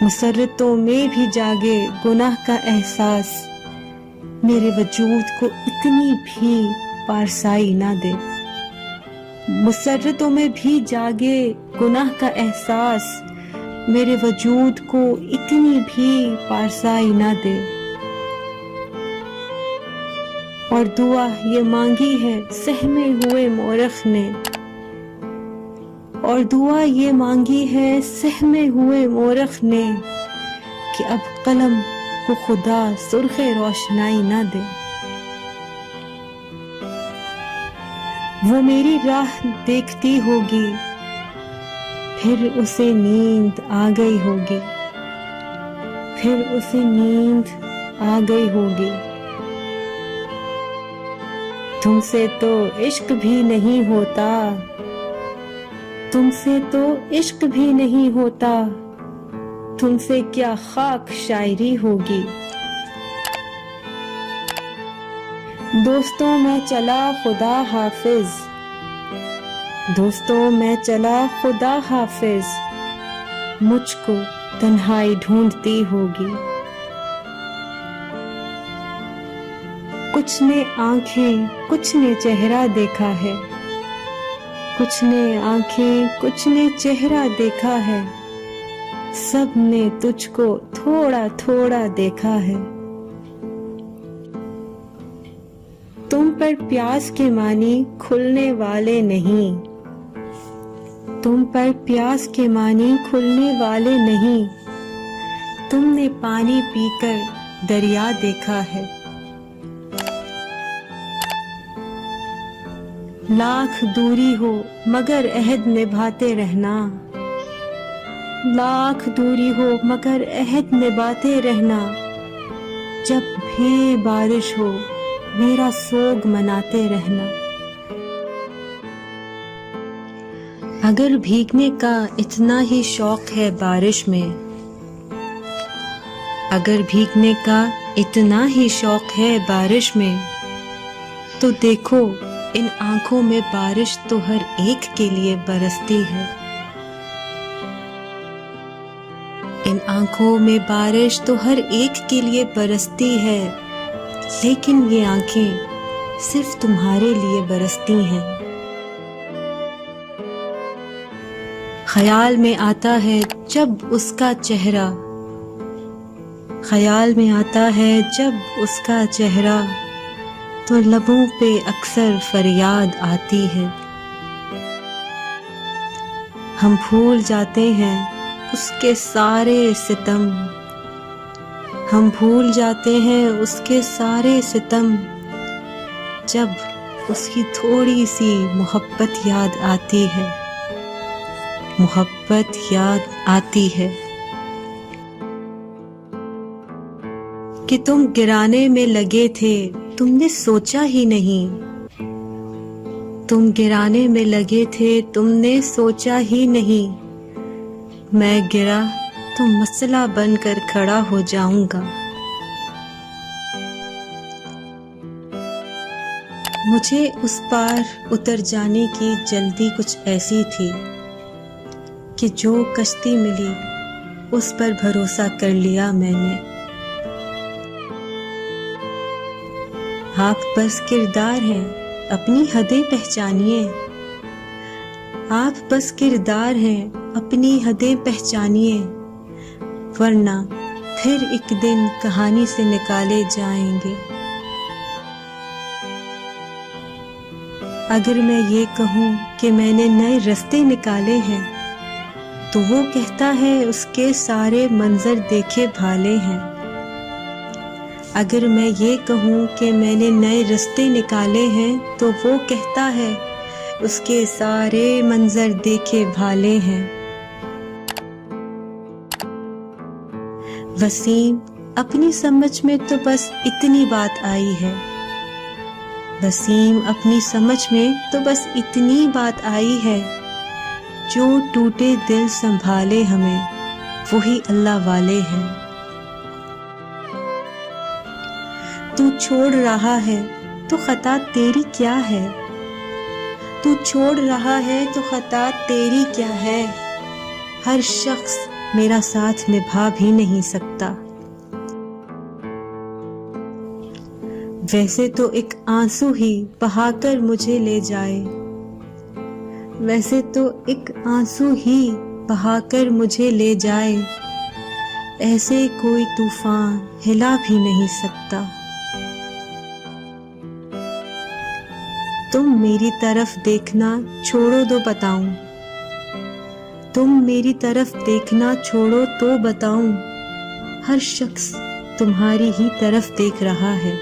مسرتوں میں بھی جاگے گناہ کا احساس، میرے وجود کو اتنی بھی پارسائی نہ دے۔ مسرتوں میں بھی جاگے گناہ کا احساس، میرے وجود کو اتنی بھی پارسائی نہ دے۔ اور دعا یہ مانگی ہے سہمے ہوئے مورخ نے، اور دعا یہ مانگی ہے سہمے ہوئے مورخ نے، کہ اب قلم کو خدا سرخ روشنائی نہ دے۔ وہ میری راہ دیکھتی ہوگی، پھر اسے نیند آ گئی ہوگی، پھر اسے نیند آ گئی ہوگی۔ تم سے تو عشق بھی نہیں ہوتا، تم سے تو عشق بھی نہیں ہوتا، تم سے کیا خاک شاعری ہوگی۔ دوستوں میں چلا خدا حافظ، دوستوں میں چلا خدا حافظ، مجھ کو تنہائی ڈھونڈتی ہوگی۔ کچھ نے آنکھیں کچھ نے چہرہ دیکھا ہے، کچھ نے آنکھیں کچھ نے چہرہ دیکھا ہے، سب نے تجھ کو تھوڑا تھوڑا دیکھا ہے۔ تم پر پیاس کے معنی کھلنے والے نہیں، تم پر پیاس کے معنی کھلنے والے نہیں، تم نے پانی پی کر دریا دیکھا ہے۔ لاکھ دوری ہو مگر عہد نبھاتے رہنا، لاکھ دوری ہو مگر عہد نبھاتے رہنا، جب بھی بارش ہو میرا سوگ مناتے رہنا۔ اگر بھیگنے کا اتنا ہی شوق ہے بارش میں، اگر بھیگنے کا اتنا ہی شوق ہے بارش میں، تو دیکھو ان آنکھوں میں بارش تو ہر ایک کے لیے برستی ہے۔ ان آنکھوں میں بارش تو ہر ایک کے لیے برستی ہے، لیکن یہ آنکھیں صرف تمہارے لیے برستی ہیں۔ خیال میں آتا ہے جب اس کا چہرہ، خیال میں آتا ہے جب اس کا چہرہ، تو لبوں پہ اکثر فریاد آتی ہے۔ ہم بھول جاتے ہیں اس کے سارے ستم، ہم بھول جاتے ہیں اس کے سارے ستم، جب اس کی تھوڑی سی محبت یاد آتی ہے، محبت یاد آتی ہے۔ کہ تم گرانے میں لگے تھے تم نے سوچا ہی نہیں، تم گرانے میں لگے تھے تم نے سوچا ہی نہیں، میں گرا تو مسئلہ بن کر کھڑا ہو جاؤں گا۔ مجھے اس پار اتر جانے کی جلدی کچھ ایسی تھی کہ جو کشتی ملی اس پر بھروسہ کر لیا میں نے۔ آپ بس کردار ہیں اپنی حدیں پہچانیے، آپ بس کردار ہیں اپنی حدیں پہچانیے، ورنہ پھر ایک دن کہانی سے نکالے جائیں گے۔ اگر میں یہ کہوں کہ میں نے نئے رستے نکالے ہیں، تو وہ کہتا ہے اس کے سارے منظر دیکھے بھالے ہیں۔ اگر میں یہ کہوں کہ میں نے نئے رستے نکالے ہیں، تو وہ کہتا ہے اس کے سارے منظر دیکھے بھالے ہیں۔ وسیم اپنی سمجھ میں تو بس اتنی بات آئی ہے، وسیم اپنی سمجھ میں تو بس اتنی بات آئی ہے، جو ٹوٹے دل سنبھالے ہمیں وہی اللہ والے ہیں۔ تو چھوڑ رہا ہے تو خطا تیری کیا ہے، تو چھوڑ رہا ہے تو خطا تیری کیا ہے، ہر شخص میرا ساتھ نبھا بھی نہیں سکتا۔ ویسے تو ایک آنسو ہی بہا کر مجھے لے جائے، ویسے تو ایک آنسو ہی بہا کر مجھے لے جائے، ایسے کوئی طوفان ہلا بھی نہیں سکتا۔ تم میری طرف دیکھنا چھوڑو تو بتاؤں، تم میری طرف دیکھنا چھوڑو تو بتاؤں، ہر شخص تمہاری ہی طرف دیکھ رہا ہے۔